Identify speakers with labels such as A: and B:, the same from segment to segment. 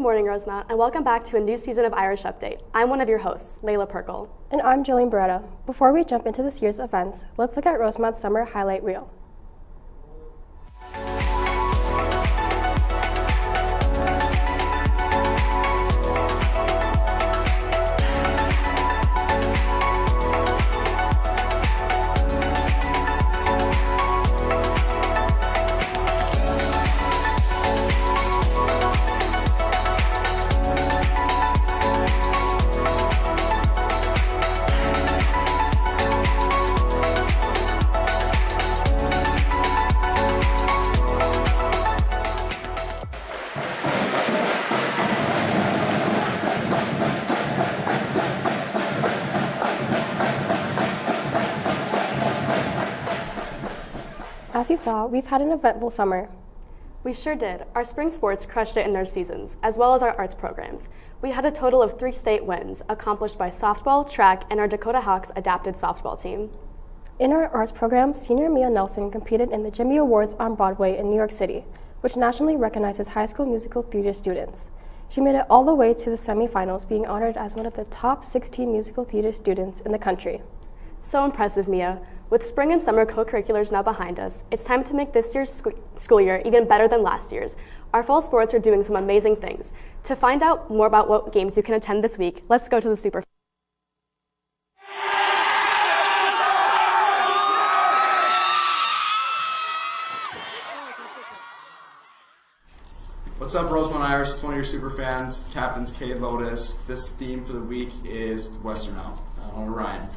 A: Good morning, Rosemount, and welcome back to a new season of Irish Update. I'm one of your hosts, Layla Perkle.
B: And I'm Jillian Beretta. Before we jump into this year's events, let's look at Rosemount's summer highlight reel. As you saw, we've had an eventful summer.
A: We sure did. Our spring sports crushed it in their seasons, as well as our arts programs. We had a total of 3 state wins, accomplished by softball, track, and our Dakota Hawks adapted softball team.
B: In our arts program, senior Mia Nelson competed in the Jimmy Awards on Broadway in New York City, which nationally recognizes high school musical theater students. She made it all the way to the semifinals, being honored as one of the top 16 musical theater students in the country.
A: So impressive, Mia. With spring and summer co-curriculars now behind us, it's time to make this year's school year even better than last year's. Our fall sports are doing some amazing things. To find out more about what games you can attend this week, let's go to the Super.
C: What's up, Rosemount Irish? It's one of your super fans, Captains Cade Lotus. This theme for the week is Western Out. Ryan.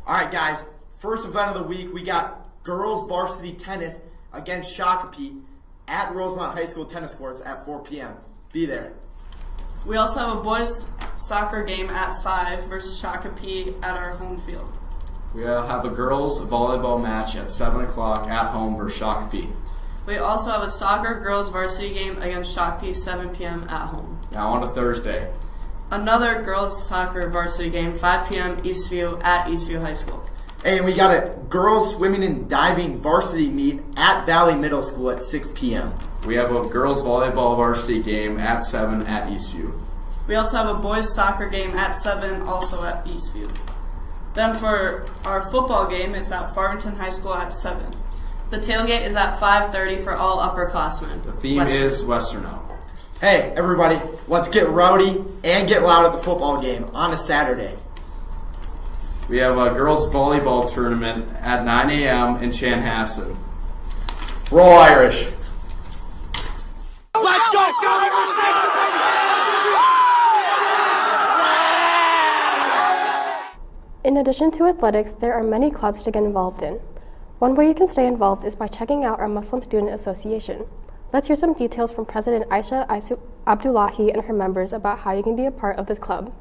D: All right, guys. First event of the week, we got girls varsity tennis against Shakopee at Rosemount High School tennis courts at 4 p.m. Be there.
E: We also have a boys soccer game at 5 versus Shakopee at our home field.
C: We have a girls volleyball match at 7 o'clock at home versus Shakopee.
E: We also have a soccer girls varsity game against Shakopee 7 p.m. at home.
C: Now on to Thursday.
E: Another girls soccer varsity game 5 p.m. Eastview at Eastview High School.
D: Hey, and we got a girls swimming and diving varsity meet at Valley Middle School at 6 p.m.
C: We have a girls volleyball varsity game at 7 at Eastview.
E: We also have a boys soccer game at 7 also at Eastview. Then for our football game, it's at Farmington High School at 7. The tailgate is at 5:30 for all upperclassmen.
C: The theme is Western Out.
D: Hey, everybody, let's get rowdy and get loud at the football game on a Saturday.
C: We have a girls volleyball tournament at 9 a.m. in Chanhassen.
D: Roll Irish.
F: Let's go, Irish Nation,
B: In addition to athletics, there are many clubs to get involved in. One way you can stay involved is by checking out our Muslim Student Association. Let's hear some details from President Aisha Abdullahi and her members about how you can be a part of this club.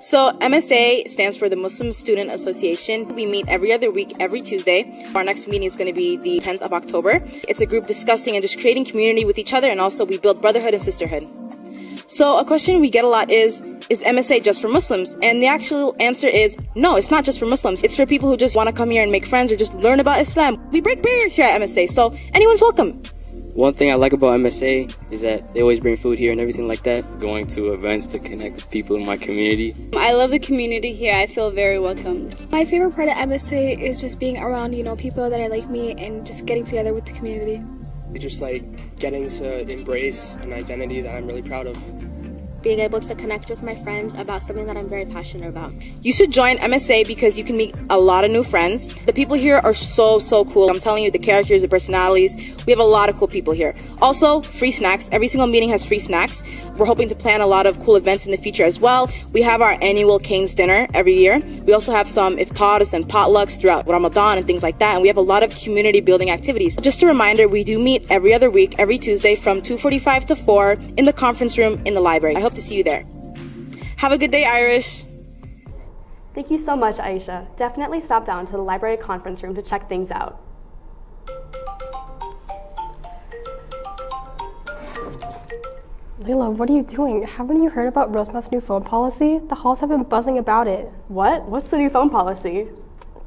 G: So MSA stands for the Muslim Student Association. We meet every other week, every Tuesday. Our next meeting is going to be the 10th of October. It's a group discussing and just creating community with each other, and also we build brotherhood and sisterhood. So a question we get a lot is MSA just for Muslims? And the actual answer is, no, it's not just for Muslims. It's for people who just want to come here and make friends or just learn about Islam. We break barriers here at MSA, so anyone's welcome.
H: One thing I like about MSA is that they always bring food here and everything like that. Going to events to connect with people in my community.
I: I love the community here. I feel very welcomed.
J: My favorite part of MSA is just being around, people that are like me and just getting together with the community.
K: It's just like getting to embrace an identity that I'm really proud of.
L: Being able to connect with my friends about something that I'm very passionate about.
G: You should join MSA because you can meet a lot of new friends. The people here are so cool. I'm telling you, the characters, the personalities, we have a lot of cool people here. Also, free snacks. Every single meeting has free snacks. We're hoping to plan a lot of cool events in the future as well. We have our annual Cane's Dinner every year. We also have some iftars and potlucks throughout Ramadan and things like that. And we have a lot of community building activities. Just a reminder, we do meet every other week, every Tuesday from 2:45 to 4 in the conference room in the library. I hope to see you there. Have a good day, Irish.
A: Thank you so much, Aisha. Definitely stop down to the library conference room to check things out.
B: Layla, what are you doing? Haven't you heard about Rosemount's new phone policy? The halls have been buzzing about it.
A: What? What's the new phone policy?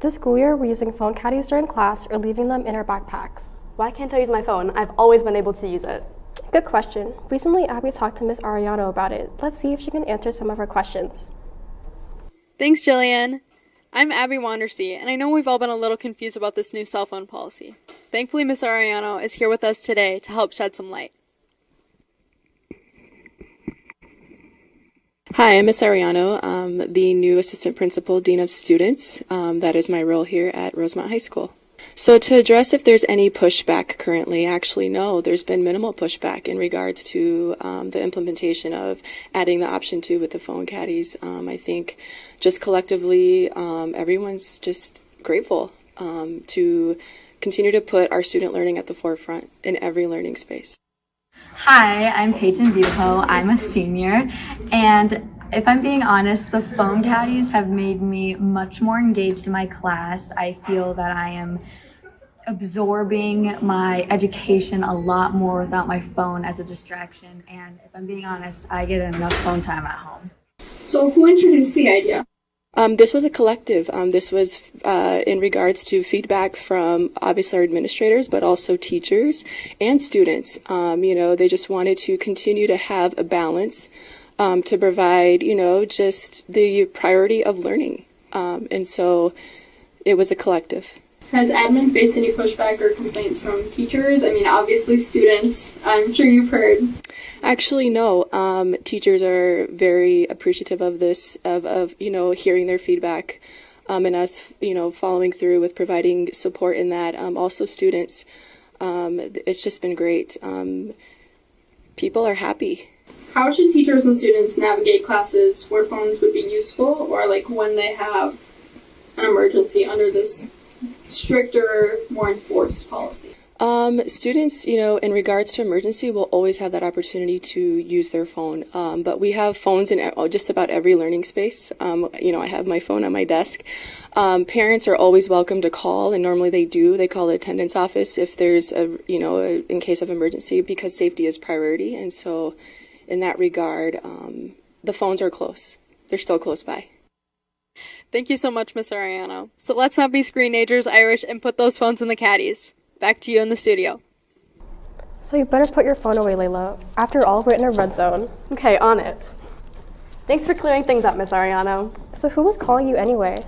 B: This school year, we're using phone caddies during class or leaving them in our backpacks.
A: Why can't I use my phone? I've always been able to use it.
B: Good question. Recently, Abby talked to Ms. Ariano about it. Let's see if she can answer some of our questions.
F: Thanks, Jillian. I'm Abby Wandersea, and I know we've all been a little confused about this new cell phone policy. Thankfully, Ms. Ariano is here with us today to help shed some light. Hi, I'm Ms. Ariano. I'm the new Assistant Principal, Dean of Students. That is my role here at Rosemont High School. So to address if there's any pushback currently, actually no, there's been minimal pushback in regards to the implementation of adding the option 2 with the phone caddies. I think just collectively everyone's just grateful to continue to put our student learning at the forefront in every learning space.
M: Hi, I'm Peyton Buho. I'm a senior, and if I'm being honest, the phone caddies have made me much more engaged in my class. I feel that I am absorbing my education a lot more without my phone as a distraction, and if I'm being honest, I get enough phone time at home.
F: So who introduced the idea? This was a collective. This was in regards to feedback from obviously our administrators, but also teachers and students. They just wanted to continue to have a balance to provide, just the priority of learning. And so it was a collective.
N: Has admin faced any pushback or complaints from teachers? I mean, obviously students, I'm sure you've heard.
F: Actually, no. Teachers are very appreciative of this, of hearing their feedback, and us, following through with providing support in that. Also students, it's just been great. People are happy.
N: How should teachers and students navigate classes where phones would be useful, or like when they have an emergency under this stricter, more enforced policy?
F: Students, in regards to emergency, will always have that opportunity to use their phone. But we have phones in just about every learning space. I have my phone on my desk. Parents are always welcome to call, and normally they do. They call the attendance office if there's in case of emergency, because safety is priority. And so, in that regard, the phones are close. They're still close by. Thank you so much, Ms. Ariano. So let's not be screenagers, Irish, and put those phones in the caddies. Back to you in the studio.
B: So you better put your phone away, Layla. After all, we're in a red zone.
A: Okay, on it. Thanks for clearing things up, Miss Ariano.
B: So who was calling you anyway?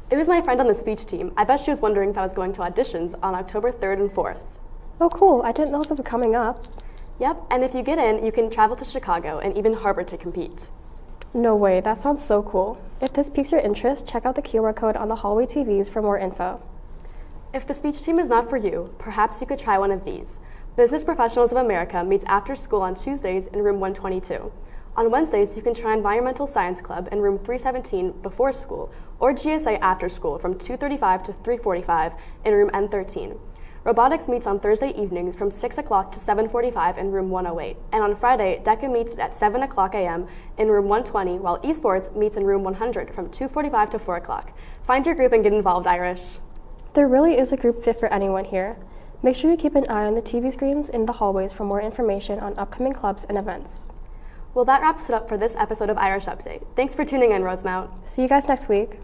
A: It was my friend on the speech team. I bet she was wondering if I was going to auditions on October 3rd and 4th.
B: Oh, cool. I didn't know those were coming up.
A: Yep, and if you get in, you can travel to Chicago and even Harvard to compete.
B: No way, that sounds so cool. If this piques your interest, check out the QR code on the hallway TVs for more info.
A: If the speech team is not for you, perhaps you could try one of these. Business Professionals of America meets after school on Tuesdays in room 122. On Wednesdays, you can try Environmental Science Club in room 317 before school, or GSA after school from 2:35 to 3:45 in room N13. Robotics meets on Thursday evenings from 6 o'clock to 7:45 in room 108. And on Friday, DECA meets at 7 o'clock a.m. in room 120, while esports meets in room 100 from 2:45 to 4 o'clock. Find your group and get involved, Irish.
B: There really is a group fit for anyone here. Make sure you keep an eye on the TV screens in the hallways for more information on upcoming clubs and events.
A: Well, that wraps it up for this episode of Irish Update. Thanks for tuning in, Rosemount.
B: See you guys next week.